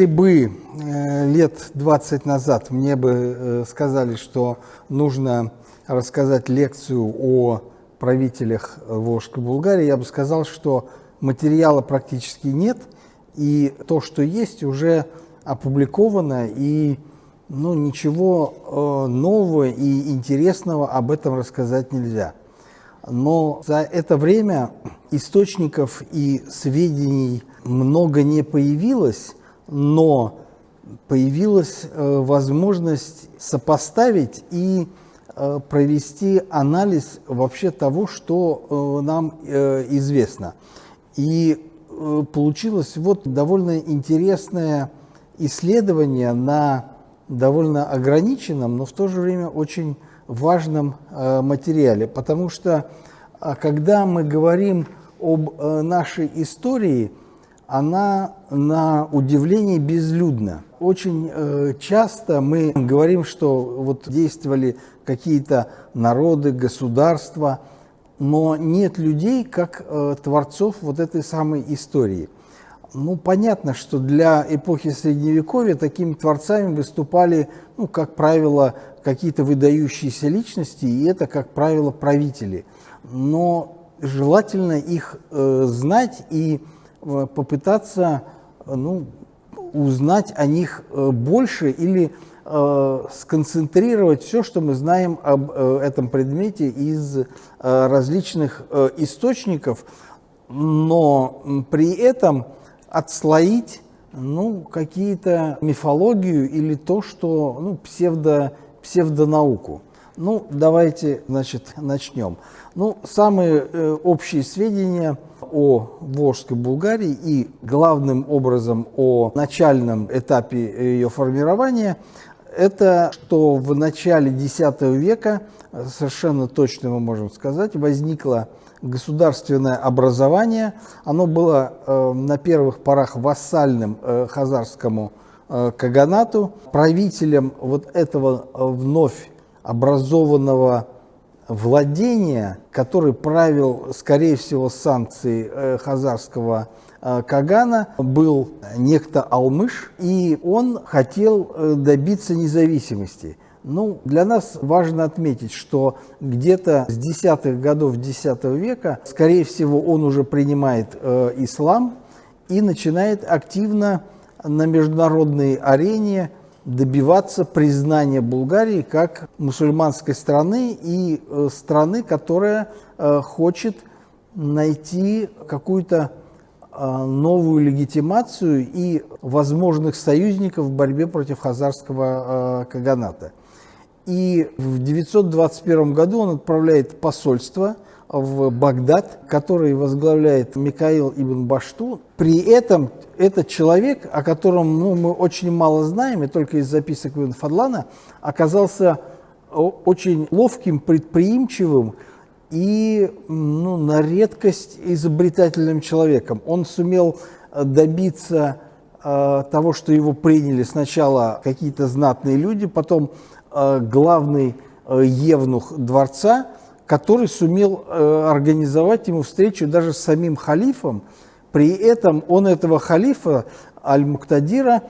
Если бы лет 20 назад мне бы сказали, что нужно рассказать лекцию о правителях Волжской Булгарии, я бы сказал, что материала практически нет, и то, что есть, уже опубликовано, и ничего нового и интересного об этом рассказать нельзя. Но за это время источников и сведений много не появилось, но появилась возможность сопоставить и провести анализ вообще того, что нам известно. И получилось вот довольно интересное исследование на довольно ограниченном, но в то же время очень важном материале, потому что когда мы говорим об нашей истории, она на удивление безлюдна. Очень часто мы говорим, что вот действовали какие-то народы, государства, но нет людей как творцов вот этой самой истории. Понятно, что для эпохи Средневековья такими творцами выступали, как правило, какие-то выдающиеся личности, и это, как правило, правители. Но желательно их знать и попытаться узнать о них больше или сконцентрировать все, что мы знаем об этом предмете из различных источников, но при этом отслоить какие-то мифологию или то, что псевдонауку. Давайте, начнем. Самые общие сведения о Волжской Булгарии и главным образом о начальном этапе ее формирования – это что в начале X века, совершенно точно мы можем сказать, возникло государственное образование. Оно было на первых порах вассальным хазарскому каганату. Правителем вот этого вновь образованного владения, который правил, скорее всего, с санкций хазарского кагана, был некто Алмыш, и он хотел добиться независимости. Для нас важно отметить, что где-то с 10-х годов X века, скорее всего, он уже принимает ислам и начинает активно на международной арене добиваться признания Булгарии как мусульманской страны и страны, которая хочет найти какую-то новую легитимацию и возможных союзников в борьбе против хазарского каганата. И в 921 году он отправляет посольство в Багдад, который возглавляет Микаил ибн Башту. При этом этот человек, о котором мы очень мало знаем, и только из записок Ибн Фадлана, оказался очень ловким, предприимчивым и на редкость изобретательным человеком. Он сумел добиться того, что его приняли сначала какие-то знатные люди, потом главный евнух дворца, который сумел организовать ему встречу даже с самим халифом. При этом он этого халифа, Аль-Муктадира,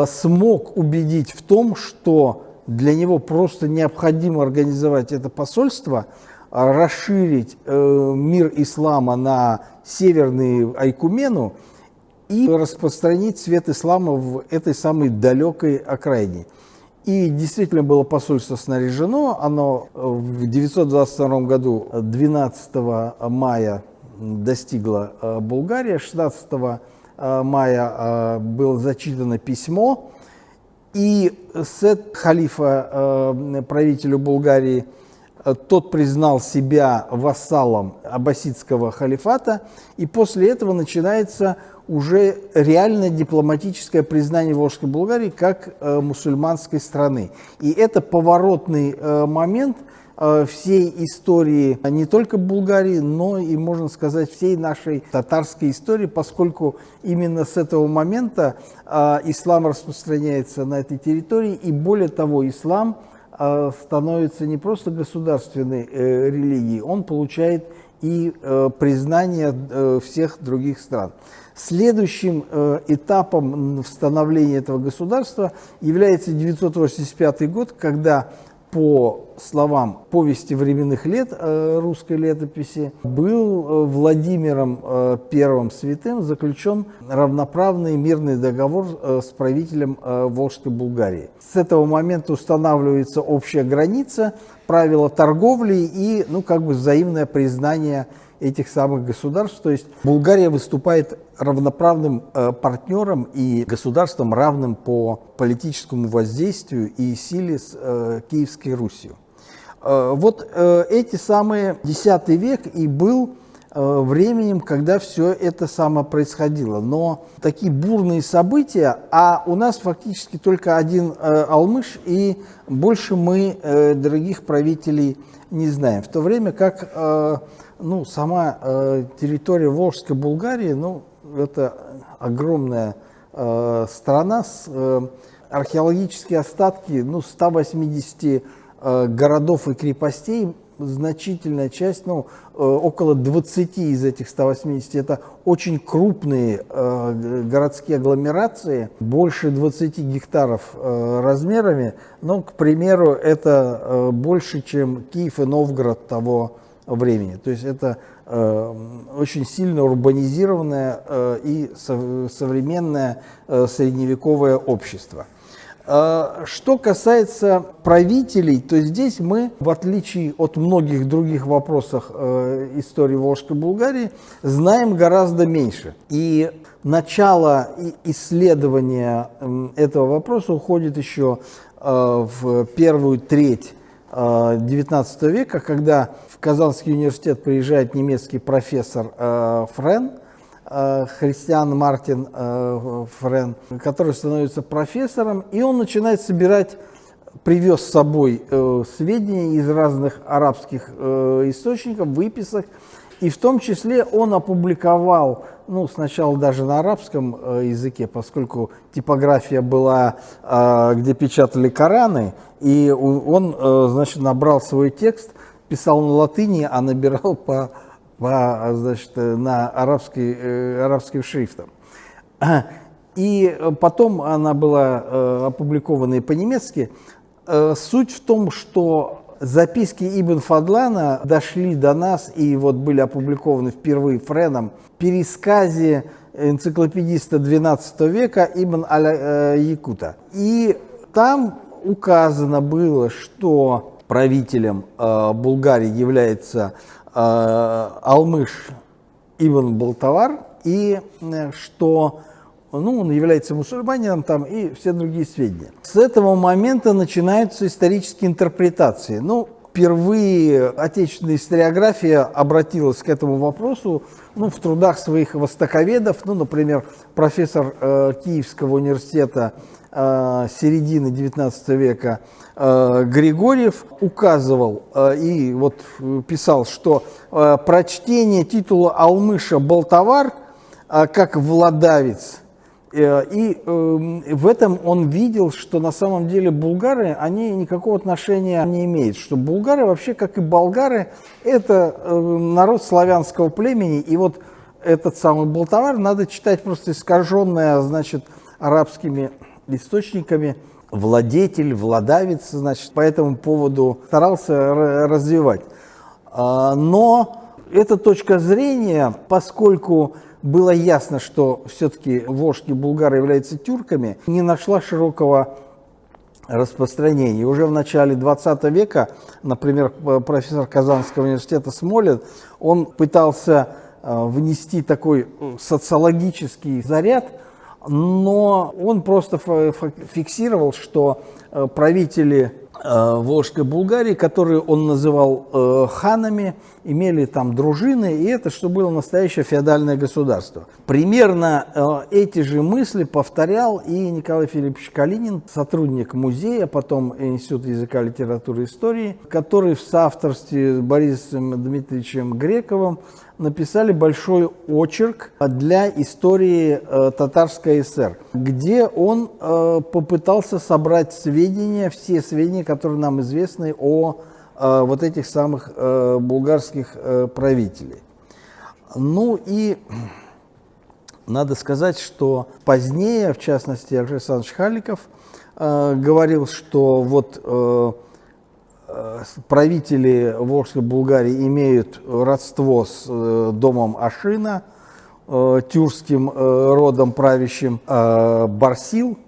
смог убедить в том, что для него просто необходимо организовать это посольство, расширить мир ислама на северную Айкумену и распространить свет ислама в этой самой далекой окраине. И действительно было посольство снаряжено, оно в 922 году 12 мая достигло Булгарии, 16 мая было зачитано письмо, и халифа, правителю Булгарии, тот признал себя вассалом аббасидского халифата, и после этого начинается уже реально дипломатическое признание Волжской Булгарии как мусульманской страны. И это поворотный момент всей истории не только Булгарии, но и, можно сказать, всей нашей татарской истории, поскольку именно с этого момента ислам распространяется на этой территории, и более того, ислам становится не просто государственной религией, он получает и признания всех других стран. Следующим этапом в становлении этого государства является 985 год, когда, по словам повести временных лет русской летописи, был Владимиром I Святым заключен равноправный мирный договор с правителем Волжской Булгарии. С этого момента устанавливается общая граница, правила торговли и взаимное признание этих самых государств. То есть Булгария выступает равноправным партнером и государством, равным по политическому воздействию и силе с Киевской Русью. Вот эти самые X век и был временем, когда все это самое происходило. Но такие бурные события, а у нас фактически только один Алмыш, и больше мы других правителей не знаем. В то время как сама территория Волжской Булгарии, это огромная страна с археологические остатки 180 городов и крепостей, значительная часть, около 20 из этих 180, это очень крупные городские агломерации, больше 20 гектаров размерами, к примеру, это больше, чем Киев и Новгород того времени. То есть это очень сильно урбанизированное и современное средневековое общество. Что касается правителей, то здесь мы, в отличие от многих других вопросов истории Волжской Булгарии, знаем гораздо меньше. И начало исследования этого вопроса уходит еще в первую треть XIX века, когда в Казанский университет приезжает немецкий профессор Френ, Христиан Мартин Френ, который становится профессором, и он начинает собирать, привез с собой сведения из разных арабских источников, выписок, и в том числе он опубликовал, сначала даже на арабском языке, поскольку типография была, где печатали Кораны, и он, набрал свой текст, писал на латыни, а набирал на арабским шрифтом. И потом она была опубликована и по-немецки. Суть в том, что записки Ибн Фадлана дошли до нас и были опубликованы впервые Френом в пересказе энциклопедиста XII века Ибн Аль-Якута. И там указано было, что правителем Булгарии является Алмыш Ибн Балтавар, и что он является мусульманином и все другие сведения. С этого момента начинаются исторические интерпретации. Впервые отечественная историография обратилась к этому вопросу в трудах своих востоковедов. Например, профессор Киевского университета середины XIX века Григорьев указывал и писал, что прочтение титула Алмыша Балтавар как владавец, и в этом он видел, что на самом деле булгары, они никакого отношения не имеют, что булгары вообще, как и болгары, это народ славянского племени, и этот самый Балтавар надо читать просто искаженное, арабскими источниками, владетель, владавец, по этому поводу старался развивать. Но эта точка зрения, поскольку было ясно, что все-таки волжские булгары являются тюрками, не нашла широкого распространения. Уже в начале XX века, например, профессор Казанского университета Смолин, он пытался внести такой социологический заряд, но он просто фиксировал, что правители Волжской Булгарии, которые он называл ханами, имели там дружины, и это что было настоящее феодальное государство. Примерно эти же мысли повторял и Николай Филиппович Калинин, сотрудник музея, потом Института языка, литературы и истории, который в соавторстве с Борисом Дмитриевичем Грековым написали большой очерк для истории Татарской ССР, где он попытался собрать сведения, все сведения, которые нам известны о вот этих самых булгарских правителей. Ну и надо сказать, что позднее, в частности, Александр Халиков говорил, что вот правители Волжской Булгарии имеют родство с домом Ашина, тюркским родом правящим Барсил.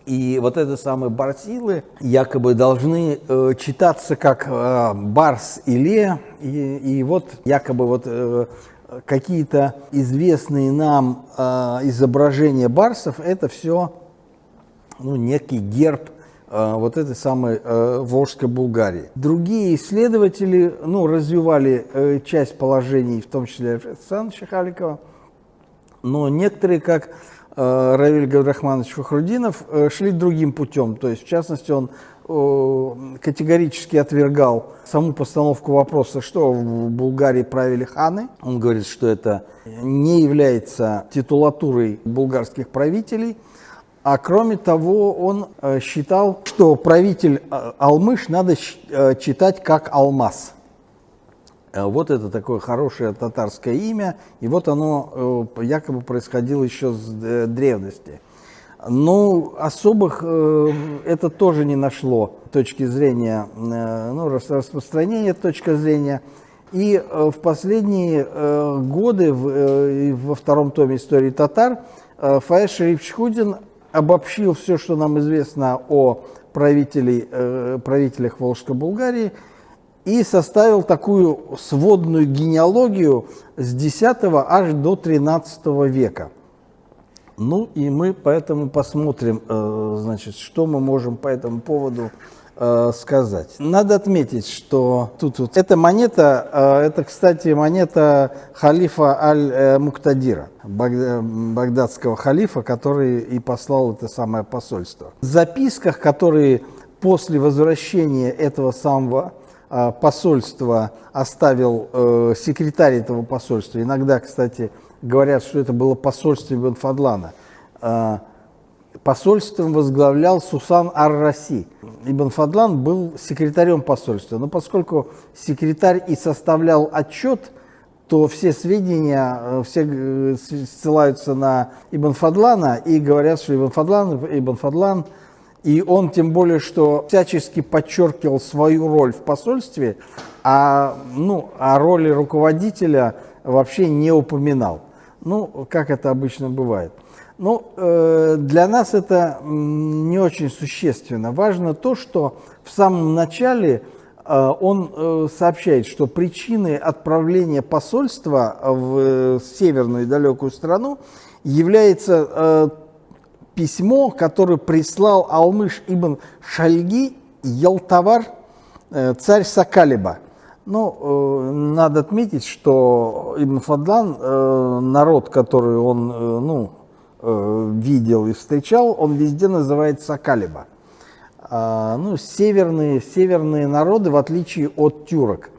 И вот это самые Барсилы якобы должны читаться как Барс Иле, и вот якобы вот какие-то известные нам изображения барсов, это все некий герб вот этой самой Волжской Булгарии. Другие исследователи развивали часть положений, в том числе Александра Халикова, но некоторые, как Равиль Габдрахманович Фахрудинов, шли другим путем. То есть, в частности, он категорически отвергал саму постановку вопроса, что в Булгарии правили ханы. Он говорит, что это не является титулатурой булгарских правителей. А кроме того, он считал, что правитель Алмыш надо читать как Алмаз. Вот это такое хорошее татарское имя, и вот оно якобы происходило еще с древности. Но особых это тоже не нашло точки зрения, распространения точки зрения. И в последние годы, во втором томе «Истории татар», Фаяз Шарипович Худин обобщил все, что нам известно о правителях Волжской Булгарии, и составил такую сводную генеалогию с X аж до XIII века. Ну и мы поэтому посмотрим, значит, что мы можем по этому поводу сказать. Надо отметить, что тут вот эта монета, это, кстати, монета халифа Аль-Муктадира, багдадского халифа, который и послал это самое посольство. В записках, которые после возвращения этого самого посольства оставил секретарь этого посольства. Иногда, кстати, говорят, что это было посольство Ибн Фадлана. Посольством возглавлял Сусан ар-Раси. Ибн Фадлан был секретарем посольства. Но поскольку секретарь и составлял отчет, то все сведения все ссылаются на Ибн Фадлана и говорят, что Ибн Фадлан, и он тем более, что всячески подчеркивал свою роль в посольстве, а роли руководителя вообще не упоминал. Как это обычно бывает. Для нас это не очень существенно. Важно то, что в самом начале он сообщает, что причиной отправления посольства в северную далекую страну является письмо, которое прислал Алмыш ибн Шальги Ялтавар, царь Сакалиба. Надо отметить, что Ибн Фадлан, народ, который он видел и встречал, он везде называет Сакалиба. Северные народы, в отличие от тюрок.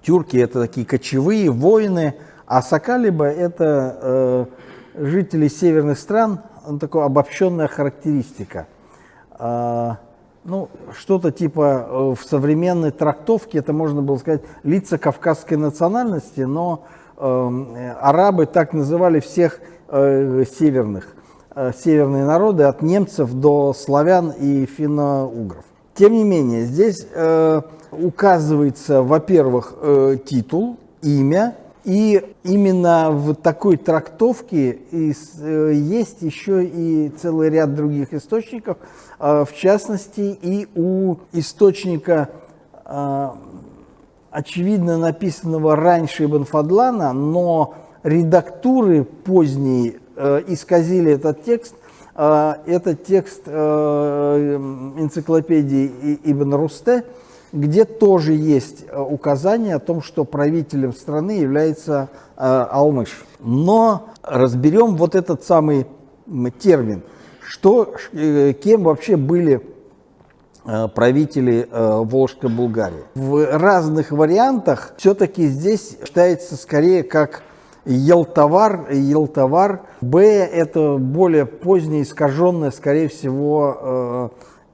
Тюрки – это такие кочевые воины, а Сакалиба – это жители северных стран, такая обобщенная характеристика. Что-то типа в современной трактовке, это можно было сказать, лица кавказской национальности, но арабы так называли всех северные народы, от немцев до славян и финно-угров. Тем не менее, здесь указывается, во-первых, титул, имя, и именно в такой трактовке есть еще и целый ряд других источников, в частности, и у источника, очевидно написанного раньше Ибн Фадлана, но редактуры поздние исказили этот текст. Это текст энциклопедии Ибн Русте, где тоже есть указание о том, что правителем страны является Алмыш. Но разберем вот этот самый термин, кем вообще были правители Волжской Булгарии. В разных вариантах все-таки здесь считается скорее как Ялтавар. Б – это более позднее, искаженное, скорее всего,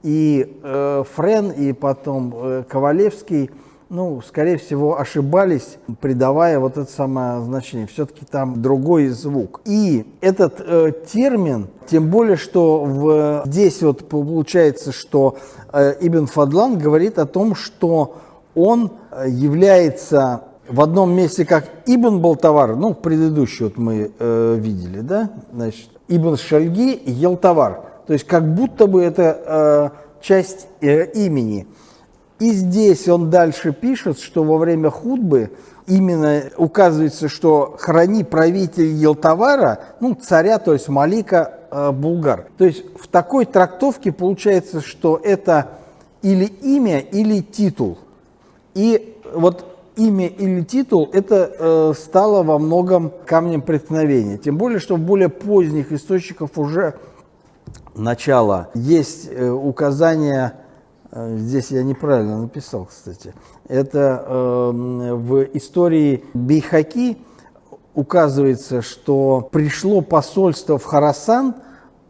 И Френ, и потом Ковалевский, ну, скорее всего, ошибались, придавая вот это самое значение. Все-таки там другой звук. И этот термин, тем более, что здесь вот получается, что Ибн Фадлан говорит о том, что он является в одном месте как Ибн Балтавар, ну, предыдущий вот мы видели, да, значит, Ибн Шальги Елтавар, то есть как будто бы это часть имени. И здесь он дальше пишет, что во время хутбы именно указывается, что храни правитель Елтавара, ну, царя, то есть Малика Булгар. То есть в такой трактовке получается, что это или имя, или титул. И вот имя или титул это стало во многом камнем преткновения. Тем более, что в более поздних источниках уже начала есть указания. Здесь я неправильно написал, кстати. Это в истории Бейхаки указывается, что пришло посольство в Хорасан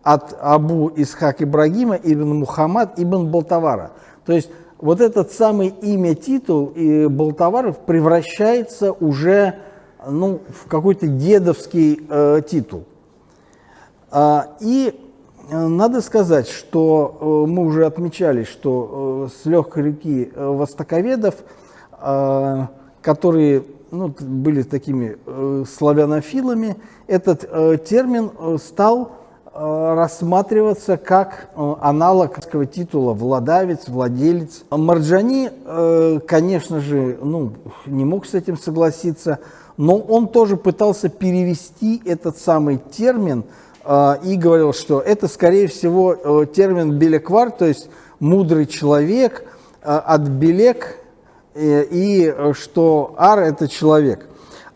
от Абу Исхак Ибрагима ибн Мухаммад ибн Балтавара. То есть вот этот самый имя-титул и Балтаваров превращается уже, ну, в какой-то дедовский титул. И надо сказать, что мы уже отмечали, что с легкой руки востоковедов, которые, ну, были такими славянофилами, этот термин стал рассматриваться как аналог титула «владавец», «владелец». Марджани, конечно же, ну, не мог с этим согласиться, но он тоже пытался перевести этот самый термин и говорил, что это, скорее всего, термин «белеквар», то есть «мудрый человек», от «белек», и что «ар» – это «человек».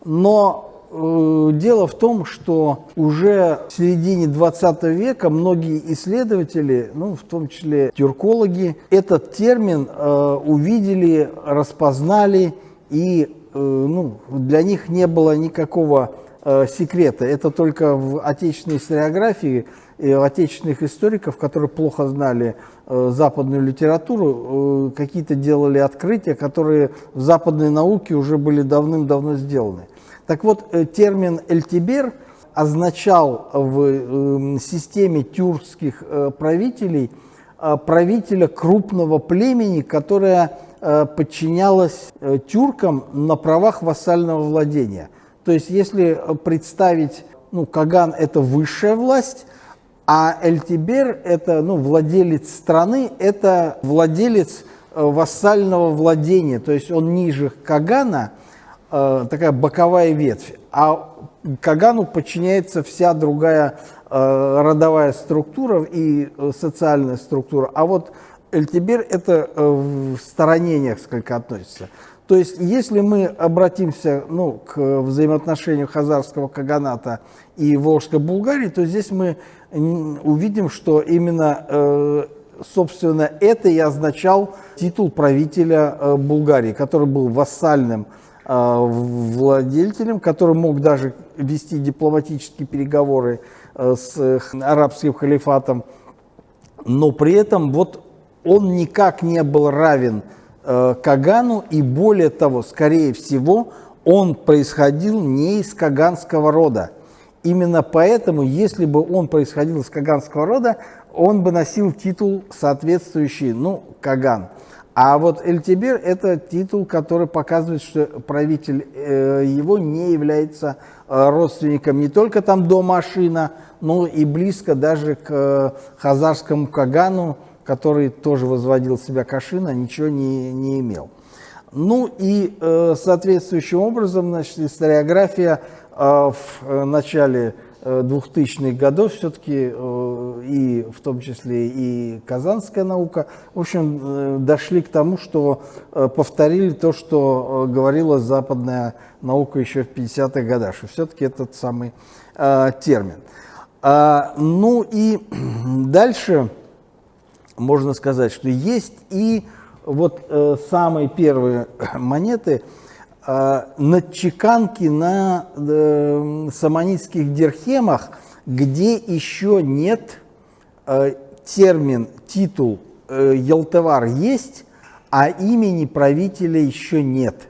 Но дело в том, что уже в середине 20 века многие исследователи, ну, в том числе тюркологи, этот термин увидели, распознали, и ну, для них не было никакого секрета. Это только в отечественной историографии и у отечественных историков, которые плохо знали западную литературу, какие-то делали открытия, которые в западной науке уже были давным-давно сделаны. Так вот, термин «эльтибер» означал в системе тюркских правителей правителя крупного племени, которое подчинялось тюркам на правах вассального владения. То есть, если представить, ну, Каган – это высшая власть, а эльтибер – это, ну, владелец страны, это владелец вассального владения, то есть он ниже Кагана, такая боковая ветвь, а Кагану подчиняется вся другая родовая структура и социальная структура, а вот эльтибер – это в стороне несколько относится. То есть, если мы обратимся, ну, к взаимоотношению хазарского каганата и Волжской Булгарии, то здесь мы увидим, что именно, собственно, это и означал титул правителя Булгарии, который был вассальным владельцем, который мог даже вести дипломатические переговоры с арабским халифатом, но при этом вот он никак не был равен Кагану, и более того, скорее всего, он происходил не из каганского рода. Именно поэтому, если бы он происходил из каганского рода, он бы носил титул соответствующий, ну, Каган. А вот эльтибер – это титул, который показывает, что правитель его не является родственником не только там до Машина, но и близко даже к хазарскому Кагану, который тоже возводил себя Кашина, ничего не имел. Ну и соответствующим образом, значит, историография в начале 2000-х годов все-таки, и в том числе и казанская наука, в общем, дошли к тому, что повторили то, что говорила западная наука еще в 50-х годах, что все-таки этот самый термин. Ну и дальше можно сказать, что есть и вот самые первые монеты, надчеканки на саманидских дирхемах, где еще нет термин, титул Ялтывар есть, а имени правителя еще нет.